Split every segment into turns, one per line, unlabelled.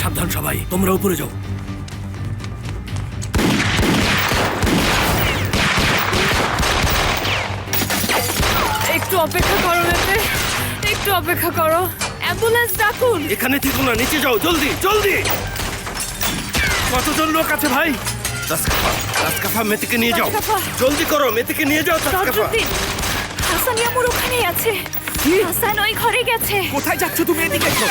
সাবধান সবাই, তোমরা উপরে যাও।
একটু অপেক্ষা করো নেতে, একটু অপেক্ষা করো। অ্যাম্বুলেন্স ডাকুন।
এখানে থেকো না, নিচে যাও, জলদি জলদি। কতজন লোক আছে ভাই? তাসকাফা মেয়েটিকে নিয়ে যাও,
তাসকাফা।
জলদি করো, মেয়েটিকে নিয়ে যাও। তাসকাফা,
তাজউদ্দিন, হাসান ইয়ামুর ওখানেই আছে। হাসান ওই ঘরে গেছে।
কোথায় যাচ্ছ তুমি? এদিকে এসো।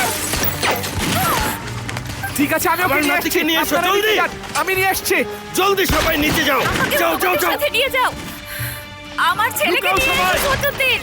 ঠিক আছে, আমি ওকে
আমার
নিয়ে
নাতিকে
আসছি।
নিয়ে এসো,
আপনারা
জলদি।
নিচে যান, আমি নিয়ে আসছি।
জলদি সবাই নিচে যাও,
আমাকে
যাও যাও
আমাদের
যাও।
সাথে নিয়ে যাও। আমার ছেলেকে
লুকাও
নিয়ে
সবাই।
এসো তাজউদ্দিন।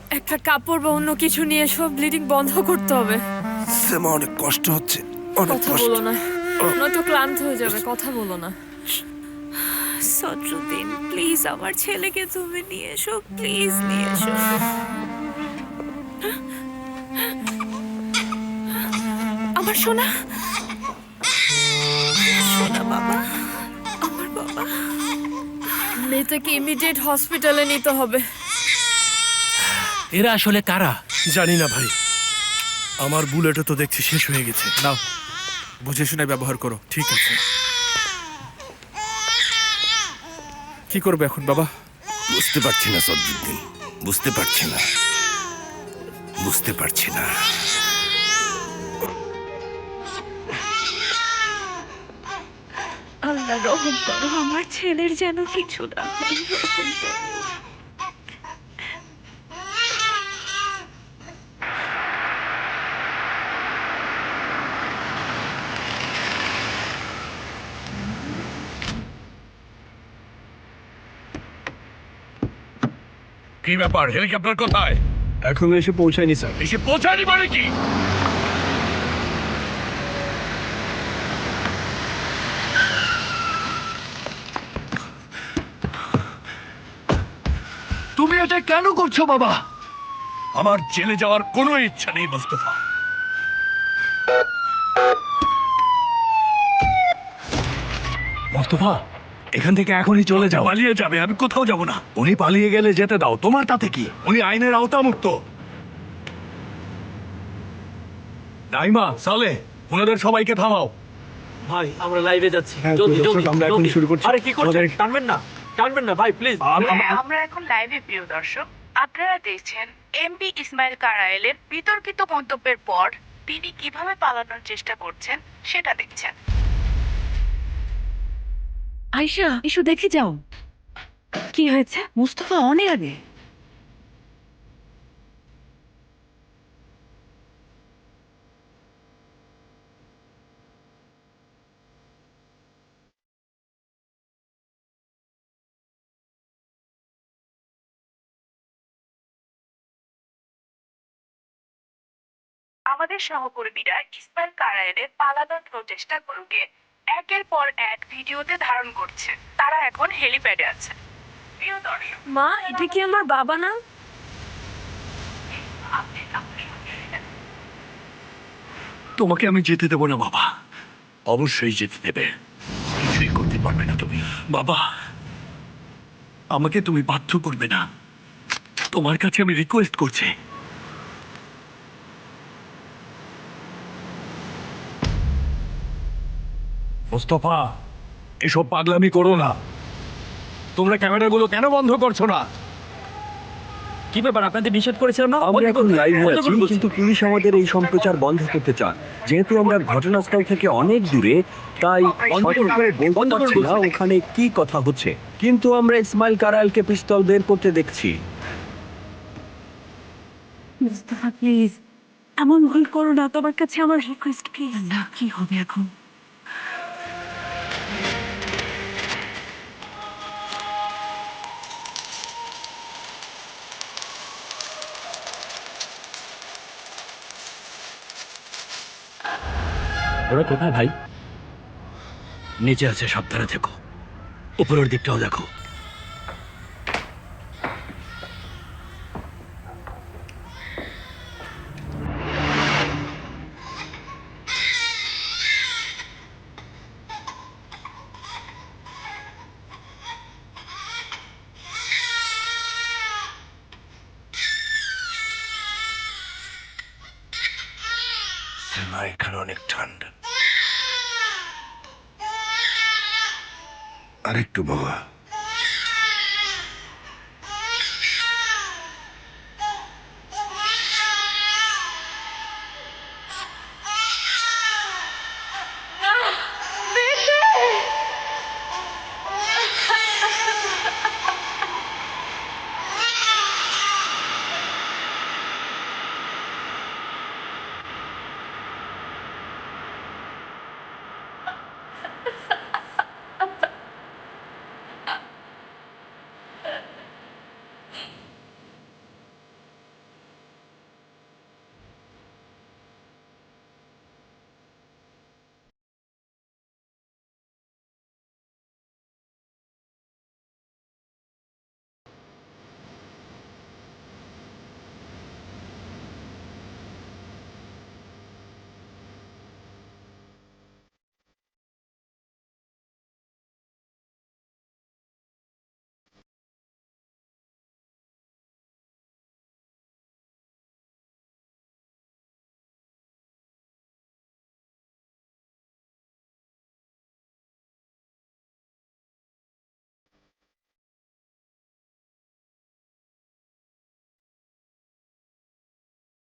একটা কাপড় বা অন্য কিছু নিয়ে এসো, ব্লিডিং বন্ধ করতে হবে।
সেমা, অনেক কষ্ট হচ্ছে, অনেক
কথা
কষ্ট।
বলো না, নয়তো ক্লান্ত হয়ে যাবে। কথা বলো না। সদরুদ্দিন, প্লিজ আমার ছেলেকে তুমি নিয়ে এসো, প্লিজ নিয়ে এসো। আমার সোনা, সোনা বাবা, আমার বাবা। মেয়েটাকে ইমিডিয়েট হসপিটালে নিতে হবে।
এরা আসলে কারা?
জানি না ভাই, আমার বুলেটও তো দেখছি শেষ হয়ে গেছে।
নাও, বুঝে শুনে ব্যবহার করো।
ঠিক আছে,
কি করবে এখন বাবা?
বুঝতে পারছি না সদরুদ্দিন, বুঝতে পারছি না, বুঝতে পারছি না।
আল্লাহ রহম করো, আমার ছেলের যেন কিছু না হয়।
কি ব্যাপার? হেলিকপ্টার কোথায়?
এখনো এসে পৌঁছায়নি স্যার।
এসে পৌঁছায়নি মানে কি? তুমি এটা কেন করছো বাবা? আমার জেলে যাওয়ার কোনো ইচ্ছা নেই মোস্তফা।
মোস্তফা, এখান থেকে এখনই চলে যাও।
পালিয়ে যাবে, আমি কোথাও যাব না।
উনি পালিয়ে গেলে যেতে দাও, তোমার তাতে কি?
উনি আইনের আওতামুক্ত।
নাইমা,
সালে, ওনাদের সবাইকে থামাও।
ভাই আমরা লাইভে যাচ্ছি।
হ্যাঁ,
জলদি
দর্শক,
জলদি
আমরা এখনই শুরু করছি।
আরে কি করছেন?
আমাদের-
টানবেন না ভাই, প্লিজ।
আমরা এখন লাইভে, প্রিয় দর্শক। আপনারা দেখছেন এমপি ইসমাইল কারায়েলের বিতর্কিত মন্তব্যের পর তিনি কিভাবে পালানোর চেষ্টা করছেন সেটা দেখছেন।
আয়শা, এসো দেখে যাও। কি হয়েছে? মুস্তফা অনেক আগে।
আমাদের সহকর্মীরা ইসমাইল কারায়েলের পালানোর প্রচেষ্টাগুলোকে একের পর এক ভিডিওতে ধারণ করছে। তারা এখন হেলিপ্যাডে আছে। প্রিয় দর্শক,
মা, এটা কি আমার বাবা না?
আপনি আপনার সঙ্গে
তোমাকে আমি যেতে দেবো না বাবা। অবশ্যই যেতে দেবে, কিছুই করতে পারবে না তুমি। বাবা, আমাকে তুমি বাধ্য করবে না, তোমার কাছে আমি রিকোয়েস্ট করছি।
মোস্তফা, এসব পাগলামি করো না। তোমরা ক্যামেরাগুলো কেন বন্ধ করছো না?
কি ব্যাপার, আপনাদের নিষেধ করেছিলাম না?
আমরা এখন লাইভে
বন্ধ
আছি,
করুন বলছি।
কিন্তু পুলিশ আমাদের এই সম্প্রচার বন্ধ করতে চান। যেহেতু আমরা ঘটনাস্থল থেকে অনেক দূরে, তাই সঠিক করে বলতে পারছি না ওখানে কি কথা হচ্ছে। কিন্তু আমরা ইসমাইল কারায়েলকে পিস্তল বের করতে দেখছি।
মুস্তফা প্লিজ, এমন ভুল করো না, তোমার কাছে আমার রিকোয়েস্ট প্লিজ। না, কি হবে এখন?
ওরা কোথায় ভাই? নিচে আছে, সাবধানে থেকো। উপরের দিকটাও দেখো।
এখানে অনেক ঠান্ডা। আরেকটু বাবা।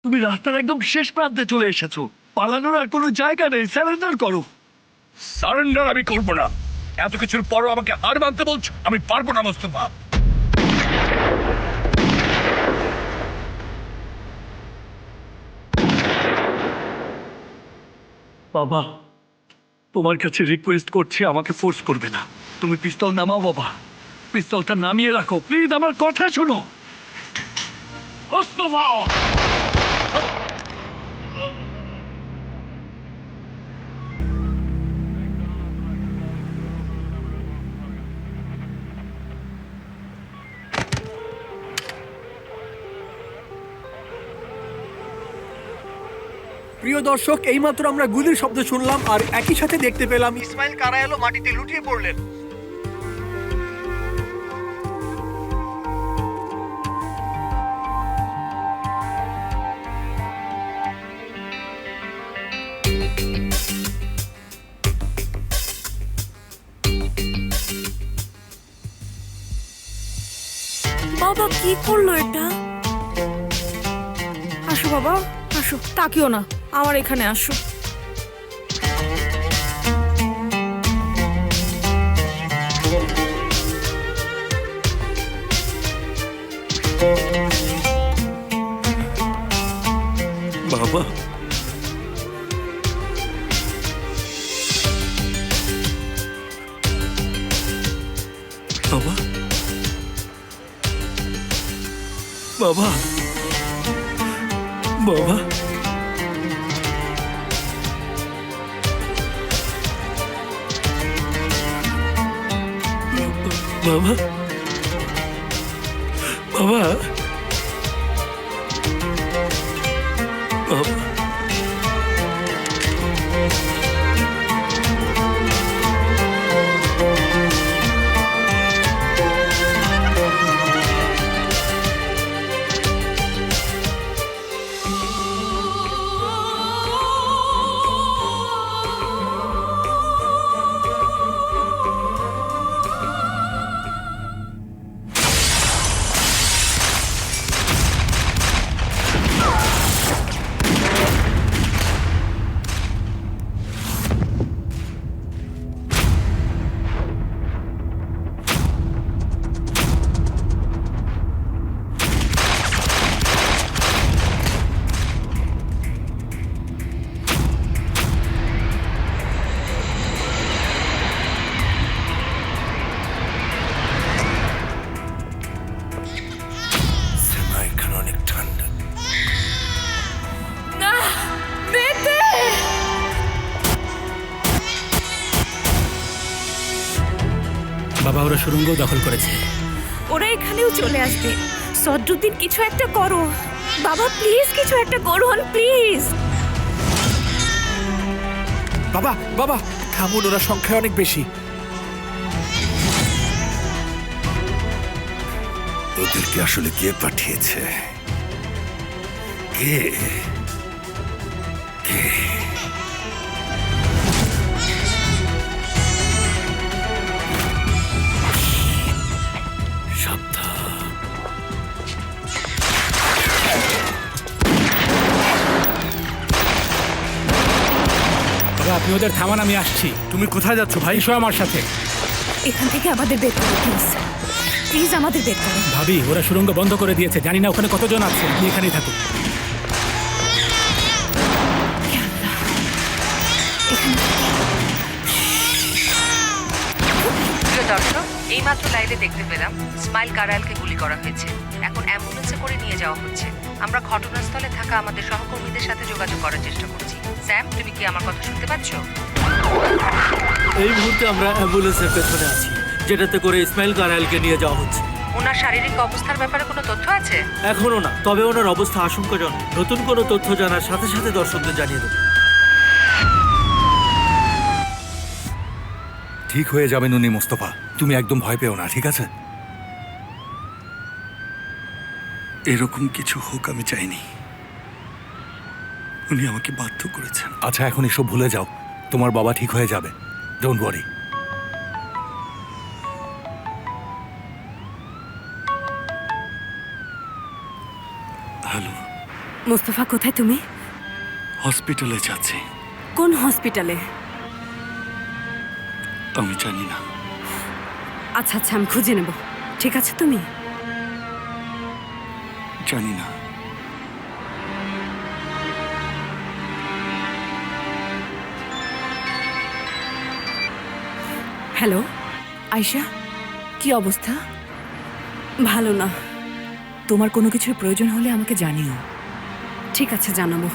তুমি রাস্তার একদম শেষ প্রান্তে চলে এসেছো। পালানোর আর কোনো জায়গা নেই। স্যারেন্ডার করো।
সারেন্ডার আমি করবো না। এত কিছুর পরও আমাকে হার মানতে বলছো? আমি পারবো না মোস্তফা।
বাবা, তোমার কাছে রিকোয়েস্ট করছি, আমাকে ফোর্স করবে না। তুমি পিস্তল নামাও বাবা। পিস্তলটা নামিয়ে রাখো প্লিজ, আমার কথা শোনো।
মোস্তফা!
প্রিয় দর্শক, এইমাত্র আমরা গুলির শব্দ শুনলাম আর একই সাথে দেখতে পেলাম ইসমাইল কারায়ালও মাটিতে লুটিয়ে পড়লেন।
বাবা কি করলো এটা? আসো বাবা, আসো, তাকিও না, আমার এখানে আসো।
বাবা, বাবা, বাবা, বাবা, বাবা, বাবা, বাবা।
বাবা ওরা সুড়ঙ্গ দখল করেছে।
ওরা এখানেও চলে আসবে। সদ্রুদ্দিন কিছু একটা করো বাবা, প্লিজ কিছু একটা করুন প্লিজ।
বাবা বাবা থামুন, ওরা সংখ্যায় অনেক বেশি।
ওদেরকে আসলে কে পাঠিয়েছে? কে কে? সাবধান।
বাবা আপনি ওদের থামান, আমি আসছি। তুমি কোথায় যাচ্ছ ভাই? এসো আমার সাথে।
এখান থেকে আমাদের বের করো প্লিজ, প্লিজ আমাদের বের করো।
ভাবি ওরা সুড়ঙ্গ বন্ধ করে দিয়েছে, জানি না ওখানে কতজন আছে। আপনি এখানেই থাকুন।
প্রিয় দর্শক, এইমাত্র লাইভে দেখতে পেলাম ইসমাইল কারায়ালকে গুলি করা হয়েছে। এখন অ্যাম্বুলেন্সে করে নিয়ে যাওয়া হচ্ছে। আমরা ঘটনাস্থলে থাকা আমাদের সহকর্মীদের সাথে যোগাযোগ করার চেষ্টা করছি। স্যাম, তুমি কি আমার কথা শুনতে পাচ্ছ?
এই মুহূর্তে আমরা অ্যাম্বুলেন্সের পেছনে আছি, যেটাতে করে ইসমাইল কারায়ালকে নিয়ে যাওয়া হচ্ছে।
ওনার শারীরিক অবস্থার ব্যাপারে কোনো তথ্য আছে?
এখনো না, তবে ওনার অবস্থা আশঙ্কাজনক। নতুন কোনো তথ্য জানার সাথে সাথে দর্শকদের জানিয়ে দেবো।
ঠিক হয়ে যাবেন উনি মোস্তফা, তুমি একদম ভয় পেও না, ঠিক আছে?
এরকম কিছু হোক আমি চাইনি। উনি আমাকে বাধ্য করেছেন।
আচ্ছা এখন এসব ভুলে যাও, তোমার বাবা ঠিক হয়ে যাবে, ডোন্ট ওয়ারি।
হ্যালো,
মোস্তফা কোথায় তুমি?
হসপিটালে যাচ্ছি।
কোন হসপিটালে?
আমি জানি না।
আচ্ছা আচ্ছা আমি খুঁজে নেব, ঠিক আছে? তুমি
জানি না।
হ্যালো আয়শা, কি অবস্থা? ভালো না। তোমার কোনো কিছুর প্রয়োজন হলে আমাকে জানিও। ঠিক আছে, জানাবো।